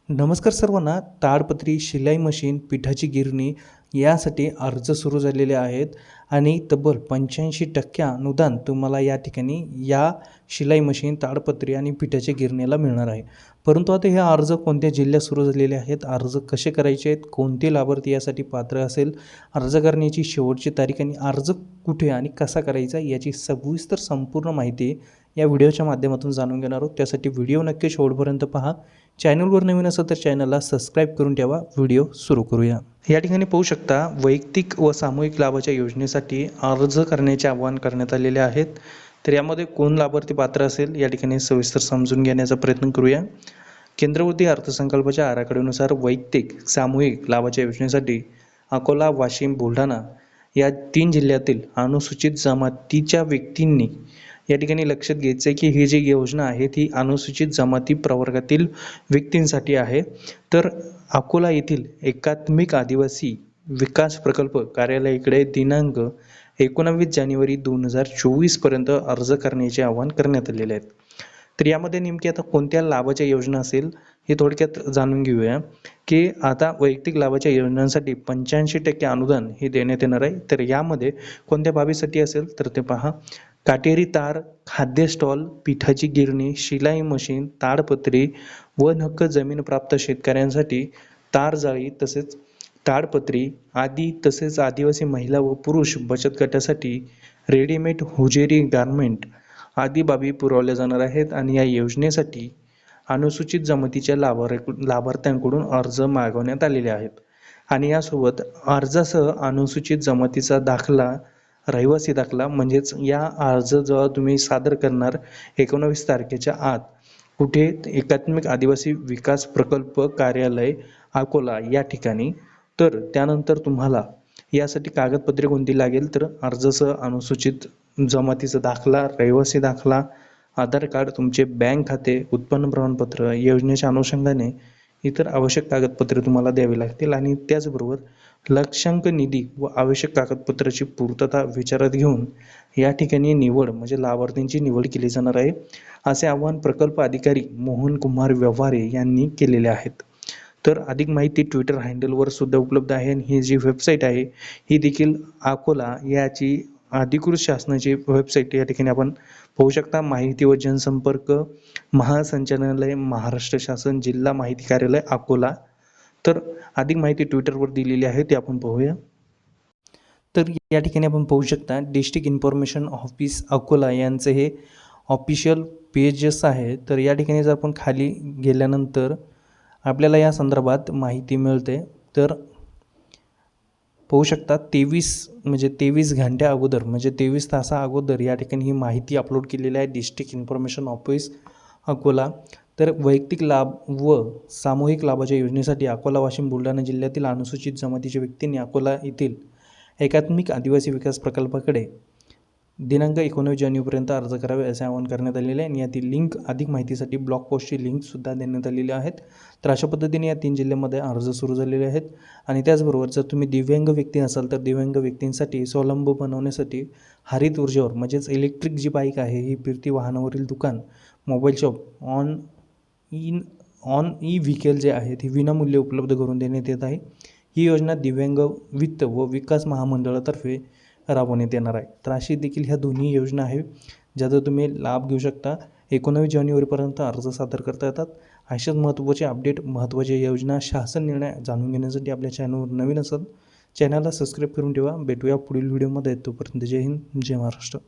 नमस्कार सर्वांना. ताडपत्री, शिलाई मशीन, पिठाची गिरणी यासाठी अर्ज सुरू झालेले आहेत आणि तब्बल 85% अनुदान तुम्हाला या ठिकाणी या शिलाई मशीन, ताडपत्री आणि पिठाच्या गिरणीला मिळणार आहे. परंतु आता हे अर्ज कोणत्या जिल्ह्यात सुरू झालेले आहेत, अर्ज कसे करायचे आहेत, कोणते लाभार्थी यासाठी पात्र असेल, अर्ज करण्याची शेवटची तारीख आणि अर्ज कुठे आणि कसा करायचा याची सविस्तर संपूर्ण माहिती या व्हिडिओच्या माध्यमातून जाणून घेणार आहोत. त्यासाठी व्हिडिओ नक्की शेवटपर्यंत पहा. चॅनलवर नवीन असेल तर चॅनलला सबस्क्राईब करून ठेवा. व्हिडिओ सुरू करूया. या ठिकाणी पाहू शकता वैयक्तिक व सामूहिक लाभाच्या योजनेसाठी अर्ज करण्याचे आवाहन करण्यात आलेले आहेत. तर यामध्ये कोण लाभार्थी पात्र असेल या ठिकाणी सविस्तर समजून घेण्याचा प्रयत्न करूया. केंद्रवर्ती अर्थसंकल्पाच्या आराखड्यानुसार वैयक्तिक सामूहिक लाभाच्या योजनेसाठी अकोला, वाशिम, बुलढाणा या 3 जिल्ह्यातील अनुसूचित जमातीच्या व्यक्तींनी या ठिकाणी लक्षात घ्यायचं आहे की ही जी योजना आहे ती अनुसूचित जमाती प्रवर्गातील व्यक्तींसाठी आहे. तर अकोला येथील एकात्मिक आदिवासी विकास प्रकल्प कार्यालयाकडे दिनांक 19 जानेवारी 2024 पर्यंत अर्ज करण्याचे आवाहन करण्यात आलेले आहेत. तर यामध्ये नेमकी आता कोणत्या लाभाच्या योजना असेल हे थोडक्यात जाणून घेऊया की आता वैयक्तिक लाभाच्या योजनांसाठी 85% अनुदान हे देण्यात येणार आहे. तर यामध्ये कोणत्या बाबीसाठी असेल तर ते पहा. काटेरी तार, खाद्य स्टॉल, पिठाची गिरणी, शिलाई मशीन, ताडपत्री, वन हक्क जमीन प्राप्त शेतकऱ्यांसाठी तार जाळी तसेच ताडपत्री आदी, तसेच आदिवासी महिला व पुरुष बचत गटासाठी रेडीमेड हुजेरी गारमेंट आदी बाबी पुरवल्या जाणार आहेत. आणि या योजनेसाठी अनुसूचित जमातीच्या लाभार्थ्यांकडून अर्ज मागवण्यात आलेले आहेत. आणि यासोबत अर्जासह अनुसूचित जमातीचा दाखला, रहिवासी दाखला म्हणजेच या अर्ज जेव्हा तुम्ही सादर करणार 19 तारखेच्या आत कुठे एकात्मिक आदिवासी विकास प्रकल्प कार्यालय अकोला या ठिकाणी. तर त्यानंतर तुम्हाला यासाठी कागदपत्रे कोणती लागेल तर अर्जासह अनुसूचित जमातीचा दाखला, रहिवासी दाखला, आधार कार्ड, तुमचे बँक खाते, उत्पन्न प्रमाणपत्र, योजनेच्या अनुषंगाने इतर आवश्यक कागदपत्रे तुम्हाला द्यावी लागतील. आणि त्याचबरोबर लक्षांक निधी व आवश्यक कागदपत्राची पूर्तता विचारात घेऊन या ठिकाणी निवड म्हणजे लाभार्थींची निवड केली जाणार आहे, असे आवाहन प्रकल्प अधिकारी मोहन कुमार व्यवहारे यांनी केलेले आहेत. तर अधिक माहिती ट्विटर हँडलवर सुद्धा उपलब्ध आहे. आणि ही जी वेबसाईट आहे ही देखील अकोला याची अधिकृत शासनाची वेबसाईट या ठिकाणी आपण पाहू शकता. माहिती व जनसंपर्क महासंचालनालय, महाराष्ट्र शासन, जिल्हा माहिती कार्यालय अकोला. तर अधिक माहिती ट्विटरवर दिलेली आहे ती आपण पाहूया. तर या ठिकाणी आपण पाहू शकता डिस्ट्रिक्ट इन्फॉर्मेशन ऑफिस अकोला यांचं हे ऑफिशियल पेजेस आहे. तर या ठिकाणी जर आपण खाली गेल्यानंतर आपल्याला या संदर्भात माहिती मिळते. तर पाहू शकता 23 घंट्या अगोदर म्हणजे 23 तासा अगोदर या ठिकाणी ही माहिती अपलोड केलेली आहे डिस्ट्रिक्ट इन्फॉर्मेशन ऑफिस अकोला. तर वैयक्तिक लाभ व सामूहिक लाभाच्या योजनेसाठी अकोला, वाशिम, बुलढाणा जिल्ह्यातील अनुसूचित जमातीच्या व्यक्तींनी अकोला येथील एकात्मिक आदिवासी विकास प्रकल्पाकडे दिनांक 19 जानेवारीपर्यंत अर्ज करावे असे आवाहन करण्यात आलेले आहे. आणि यातील लिंक अधिक माहितीसाठी ब्लॉग पोस्टची लिंकसुद्धा देण्यात आलेली आहेत. तर अशा पद्धतीने या 3 जिल्ह्यामध्ये अर्ज सुरू झालेले आहेत. आणि त्याचबरोबर जर तुम्ही दिव्यांग व्यक्ती असाल तर दिव्यांग व्यक्तींसाठी स्वावलंबी बनवण्यासाठी हरित ऊर्जेवर म्हणजेच इलेक्ट्रिक जी बाईक आहे ही फिरती वाहनावरील दुकान, mobile shop, on E vehicle जे आहेत ही विनामूल्य उपलब्ध करून देण्यात येत आहे. ही योजना दिव्यांग वित्त व विकास महामंडळातर्फे राबवण्यात येणार आहे. तर अशी देखील ह्या दोन्ही योजना आहे ज्याचा तुम्ही लाभ घेऊ शकता. 19 जानेवारीपर्यंत अर्ज सादर करता येतात. अशाच महत्त्वाचे अपडेट, महत्त्वाच्या योजना, शासन निर्णय जाणून घेण्यासाठी आपल्या चॅनलवर नवीन असेल चॅनलला सबस्क्राईब करून ठेवा. भेटूया पुढील व्हिडिओमध्ये. तोपर्यंत जय हिंद, जय महाराष्ट्र.